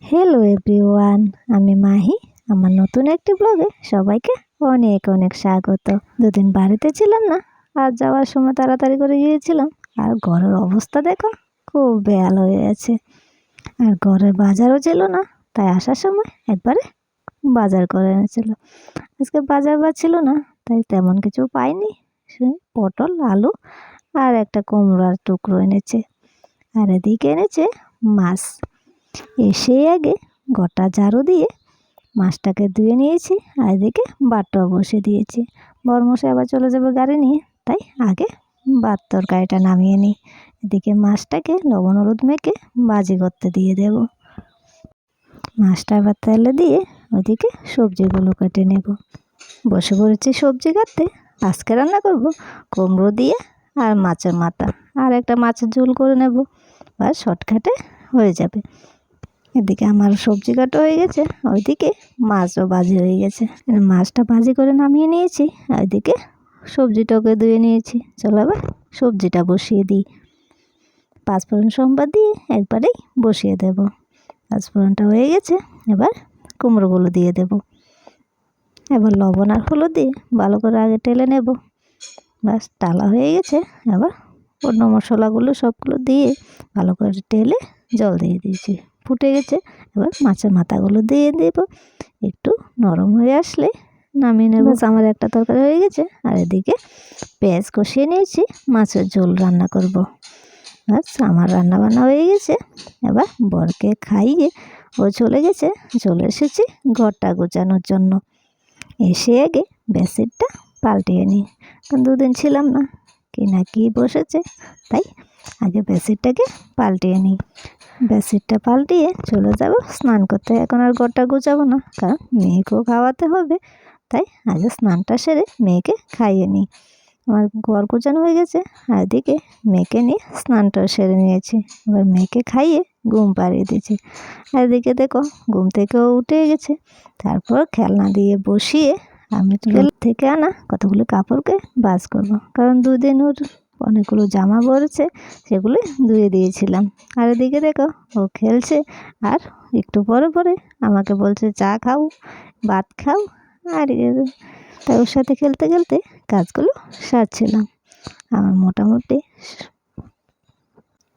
Hello everyone, আমি মাহি। আমার নতুন একটি ব্লগে সবাইকে অনেক অনেক স্বাগত। দুদিন বাড়িতে ছিলাম না, আর যাওয়ার সময় তাড়াতাড়ি করে গিয়েছিলাম। আর ঘরের অবস্থা দেখো, খুব বেহাল হয়ে আছে। আর ঘরে বাজারও ছিল না, তাই আসার সময় একবারে বাজার করে এনেছিল। আজকে বাজার ছিল না, তাই তেমন কিছু পাইনি। সে পটল, আলু আর একটা কুমড়োর টুকরো এনেছে। আর এদিকে এনেছে মাছ। এসে আগে গোটা ঝাড়ু দিয়ে মাছটাকে ধুয়ে নিয়েছি, আর এদিকে ভাতটাও বসে দিয়েছি। বরমশাই আবার চলে যাবে গাড়ি নিয়ে, তাই আগে ভাত তরকারিটা নামিয়ে নিই। এদিকে মাছটাকে লবণ হলুদ মেখে ভাজি করতে দিয়ে দেব। মাছটা আবার তেলে দিয়ে ওদিকে সবজিগুলো কেটে নেব। বসে পড়েছি সবজি কাটতে। আজকে রান্না করব কুমড়ো দিয়ে আর মাছের মাথা, আর একটা মাছের ঝোল করে নেব। বা শর্টকাটে হয়ে যাবে। এদিকে আমার সবজি কাটা হয়ে গেছে, ওইদিকে মাছও ভাজি হয়ে গেছে। মাছটা ভাজি করে নামিয়ে নিয়েছি, ওইদিকে সবজিটাকে ধুয়ে নিয়েছি। চলো এবার সবজিটা বসিয়ে দিই। পাঁচফোড়ন সম্বাদ দিয়ে একবারেই বসিয়ে দেব। পাঁচফোড়নটা হয়ে গেছে, এবার কুমড়োগুলো দিয়ে দেব। এবার লবণ আর হলুদ দিয়ে ভালো করে আগে টেলে নেব। ব্যাস টালা হয়ে গেছে। এবার অন্য মশলাগুলো সবগুলো দিয়ে ভালো করে টেলে জল দিয়ে দিয়েছি, ফুটে গেছে। এবার মাছের মাথাগুলো দিয়ে দেব। একটু নরম হয়ে আসলে নামিয়ে নেব। আমার একটা তরকারি হয়ে গেছে, আর এদিকে পেঁয়াজ কষিয়ে নিয়েছি, মাছের ঝোল রান্না করব। ব্যাস আমার রান্না বান্না হয়ে গেছে। এবার বরকে খাইয়ে ও চলে গেছে। চলে এসেছি ঘরটা গোছানোর জন্য। এসে আগে বেডশিটটা পাল্টিয়ে নিই, কারণ দুদিন ছিলাম না, কি না কি বসেছে, তাই আগে বেডশিটটাকে পাল্টিয়ে নিই। বেডশিটটা পাল্টিয়ে চলে যাব স্নান করতে। এখন আর ঘরটা গোছাবো না, কারণ মেয়েকেও খাওয়াতে হবে, তাই আগে স্নানটা সেরে মেয়েকে খাইয়ে নিই। আমার ঘর গোছানো হয়ে গেছে, আর এদিকে মেয়েকে নিয়ে স্নানটাও সেরে নিয়েছি। এবার মেয়েকে খাইয়ে ঘুম পাড়িয়ে দিয়েছি। আর এদিকে দেখো ঘুম থেকেও উঠে গেছে। তারপর খেলনা দিয়ে বসিয়ে আমি থেকে আনা কতগুলো কাপড়কে ভাঁজ করবো, কারণ দুদিন ওর অনেকগুলো জামা পরেছে, সেগুলো ধুয়ে দিয়েছিলাম। আর এদিকে দেখো ও খেলছে, আর একটু পরে পরে আমাকে বলছে চা খাও, ভাত খাও। আর তাই ওর সাথে খেলতে খেলতে কাজগুলো সারছিলাম। আমার মোটামুটি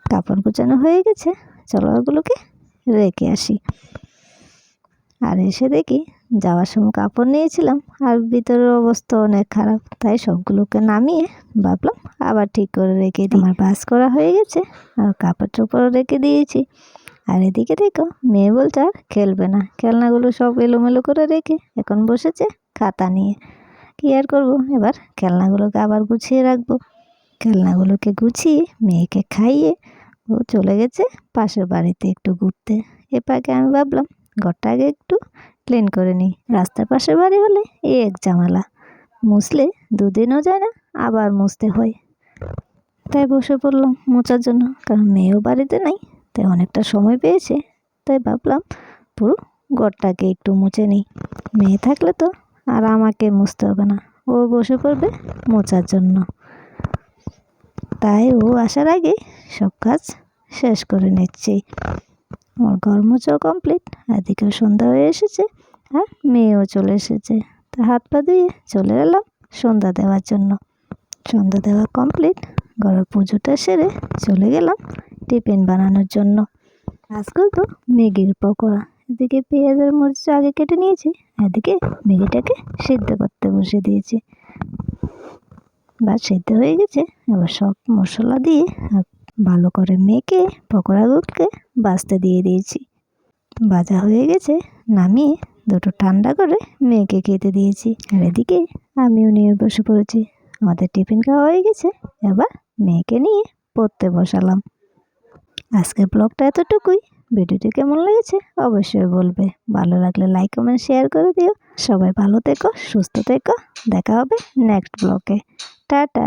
কাপড় গোছানো হয়ে গেছে। চলো ওগুলোকে রেখে আসি। আর এসে দেখি যাওয়ার সময় কাপড় নিয়েছিলাম, আর ভিতরের অবস্থা অনেক খারাপ, তাই সবগুলোকে নামিয়ে ভাবলাম আবার ঠিক করে রেখে দিই। আমার ভাঁজ করা হয়ে গেছে, আর কাপড় চোপড়ও রেখে দিয়েছি। আর এদিকে দেখো মেয়ে বলছে আর খেলবে না, খেলনাগুলো সব এলোমেলো করে রেখে এখন বসেছে খাতা নিয়ে। কী আর করবো, এবার খেলনাগুলোকে আবার গুছিয়ে রাখবো। খেলনাগুলোকে গুছিয়ে মেয়েকে খাইয়ে ও চলে গেছে পাশের বাড়িতে একটু ঘুরতে। এ পাকে আমি ভাবলাম ঘরটা আগে একটু ক্লিন করে নিই। রাস্তার পাশের বাড়ি হলে এক ঝামেলা, মুছলে দুদিনও যায় না, আবার মুছতে হয়। তাই বসে পড়লাম মোছার জন্য, কারণ মেয়েও বাড়িতে নাই, তাই অনেকটা সময় পেয়েছে। তাই ভাবলাম পুরো ঘরটাকে একটু মুছে নিই। মেয়ে থাকলে তো আর আমাকে মুছতে হবে না, ও বসে পড়বে মোছার জন্য। তাই ও আসার আগে সব কাজ শেষ করে নিচ্ছি। আমার ঘর মোছাও কমপ্লিট, এদিকে সন্ধ্যা হয়ে এসেছে, আর মেয়েও চলে এসেছে। তা হাত পা ধুয়ে চলে এলাম সন্ধ্যা দেওয়ার জন্য। সন্ধ্যা দেওয়া কমপ্লিট, ঘরের পুজোটা সেরে চলে গেলাম টিফিন বানানোর জন্য। আজকাল তো ম্যাগির পকোড়া। এদিকে পেঁয়াজ আর মরিচ আগে কেটে নিয়েছি, এদিকে ম্যাগিটাকে সিদ্ধ করতে বসে দিয়েছি। বা সিদ্ধ হয়ে গেছে। এবার সব মশলা দিয়ে ভালো করে মেখে পকোড়াগুলোকে ভাজতে দিয়ে দিয়েছি। ভাজা হয়ে গেছে, নামিয়ে দুটো ঠান্ডা করে মেয়েকে খেতে দিয়েছি। আর এদিকে আমিও নিয়ে বসে পড়েছি। আমাদের টিফিন খাওয়া হয়ে গেছে, এবার মেয়েকে নিয়ে পড়তে বসালাম। আজকের ব্লগটা এতটুকুই। ভিডিওটি কেমন লেগেছে অবশ্যই বলবে। ভালো লাগলে লাইক কমেন্ট শেয়ার করে দিও। সবাই ভালো থেকো, সুস্থ থেকো। দেখা হবে নেক্সট ব্লগে। টাটা।